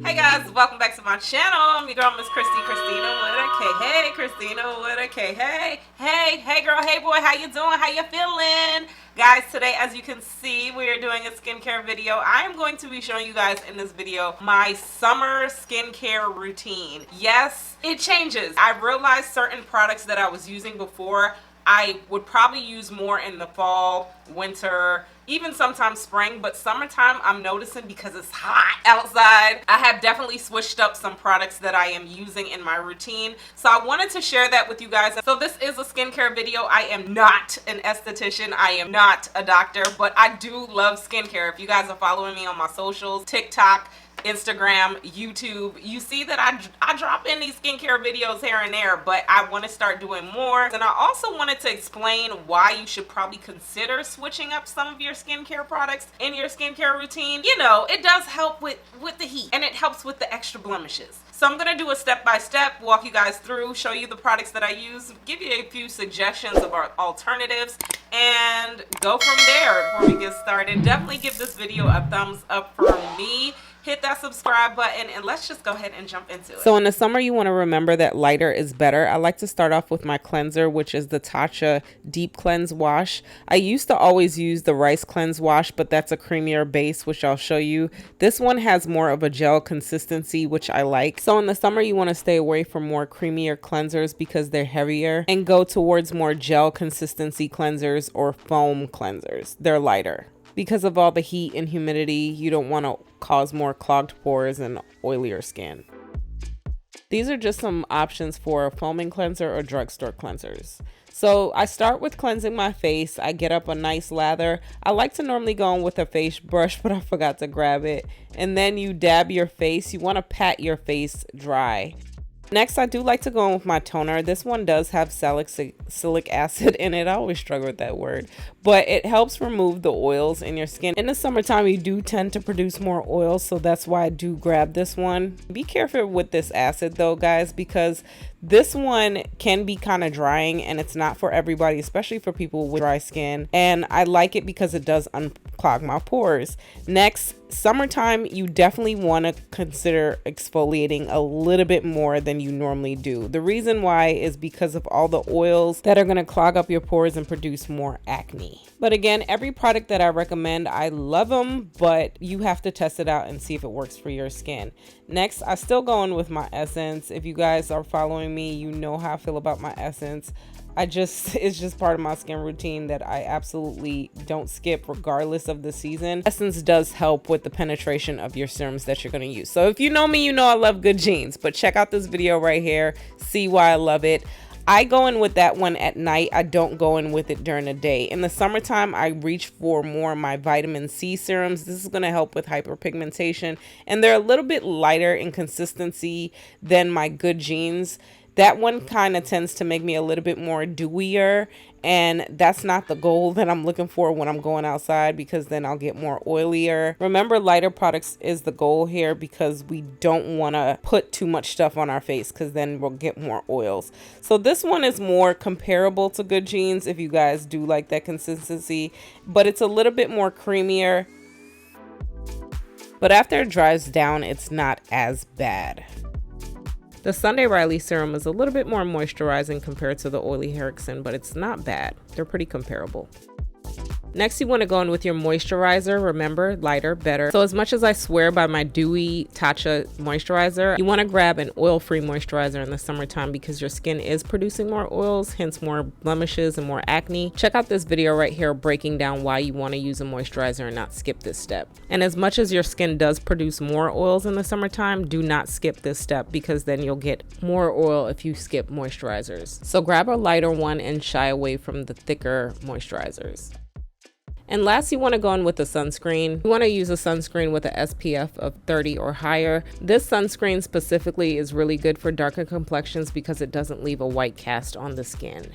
Hey guys, welcome back to my channel. I'm your girl, Miss Khrissy, Christina with a K. Hey, Christina with a K. Hey girl, hey boy, how you doing? How you feeling? Guys, today, as you can see, we are doing a skincare video. I am going to be showing you guys in this video my summer skincare routine. Yes, it changes. I realized certain products that I was using before, I would probably use more in the fall, winter, even sometimes spring, but summertime I'm noticing because it's hot outside. I have definitely switched up some products that I am using in my routine. So I wanted to share that with you guys. So this is a skincare video. I am not an esthetician. I am not a doctor, but I do love skincare. If you guys are following me on my socials, TikTok, Instagram, YouTube, you see that I drop in these skincare videos here and there, but I want to start doing more. And I also wanted to explain why you should probably consider switching up some of your skincare products in your skincare routine. You know, it does help with the heat, and it helps with the extra blemishes. So I'm going to do a step-by-step, walk you guys through, show you the products that I use, give you a few suggestions of our alternatives, and go from there. Before we get started, definitely give this video a thumbs up for me. Hit that subscribe button, and let's just go ahead and jump into it. So in the summer, you want to remember that lighter is better. I like to start off with my cleanser, which is the Tatcha Deep Cleanse Wash. I used to always use the Rice Cleanse Wash, but that's a creamier base, which I'll show you. This one has more of a gel consistency, which I like. So in the summer, you want to stay away from more creamier cleansers because they're heavier, and go towards more gel consistency cleansers or foam cleansers. They're lighter. Because of all the heat and humidity, you don't want to cause more clogged pores and oilier skin. These are just some options for a foaming cleanser or drugstore cleansers. So I start with cleansing my face. I get up a nice lather. I like to normally go in with a face brush, but I forgot to grab it. And then you dab your face. You want to pat your face dry. Next, I do like to go in with my toner. This one does have salicylic acid in it. I always struggle with that word, but it helps remove the oils in your skin. In the summertime, you do tend to produce more oils, so that's why I do grab this one. Be careful with this acid though, guys, because this one can be kind of drying, and it's not for everybody, especially for people with dry skin. And I like it because it does unclog my pores. Next, summertime, you definitely want to consider exfoliating a little bit more than you normally do. The reason why is because of all the oils that are going to clog up your pores and produce more acne. But again, every product that I recommend, I love them, but you have to test it out and see if it works for your skin. Next, I still go in with my essence. If you guys are following me, you know how I feel about my essence. It's just part of my skin routine that I absolutely don't skip regardless of the season. Essence does help with the penetration of your serums that you're going to use. So if you know me, you know I love good genes, but check out this video right here. See why I love it. I go in with that one at night. I don't go in with it during the day. In the summertime, I reach for more of my vitamin C serums. This is going to help with hyperpigmentation, and they're a little bit lighter in consistency than my good genes. That one kind of tends to make me a little bit more dewier, and that's not the goal that I'm looking for when I'm going outside, because then I'll get more oilier. Remember, lighter products is the goal here because we don't want to put too much stuff on our face, because then we'll get more oils. So this one is more comparable to good genes if you guys do like that consistency, but it's a little bit more creamier. But after it dries down, it's not as bad. The Sunday Riley serum is a little bit more moisturizing compared to the oily Harrison, but it's not bad. They're pretty comparable. Next, you want to go in with your moisturizer. Remember, lighter, better. So as much as I swear by my dewy Tatcha moisturizer, you want to grab an oil-free moisturizer in the summertime because your skin is producing more oils, hence more blemishes and more acne. Check out this video right here breaking down why you want to use a moisturizer and not skip this step. And as much as your skin does produce more oils in the summertime, do not skip this step because then you'll get more oil if you skip moisturizers. So grab a lighter one and shy away from the thicker moisturizers. And last, you want to go in with a sunscreen. You want to use a sunscreen with an SPF of 30 or higher. This sunscreen specifically is really good for darker complexions because it doesn't leave a white cast on the skin.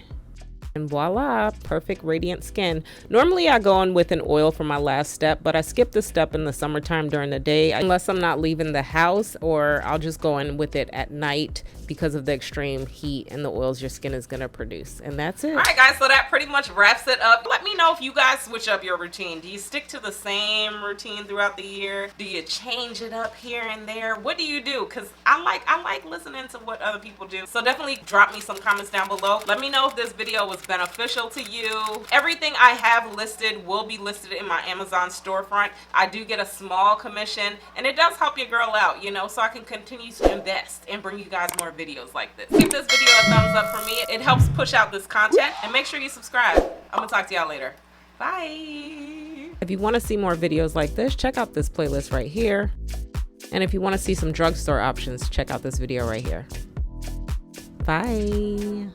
And voila, perfect radiant skin. Normally I go in with an oil for my last step, but I skip this step in the summertime during the day unless I'm not leaving the house, or I'll just go in with it at night because of the extreme heat and the oils your skin is gonna produce. And that's it. All right guys, so that pretty much wraps it up. Let me know if you guys switch up your routine. Do you stick to the same routine throughout the year? Do you change it up here and there? What do you do? Because I like listening to what other people do. So definitely drop me some comments down below. Let me know if this video was beneficial to you. Everything I have listed will be listed in my Amazon storefront. I do get a small commission, and it does help your girl out, you know, so I can continue to invest and bring you guys more videos like this. Give this video a thumbs up for me. It helps push out this content, and make sure you subscribe. I'm gonna talk to y'all later. Bye. If you want to see more videos like this, check out this playlist right here. And if you want to see some drugstore options, check out this video right here. Bye.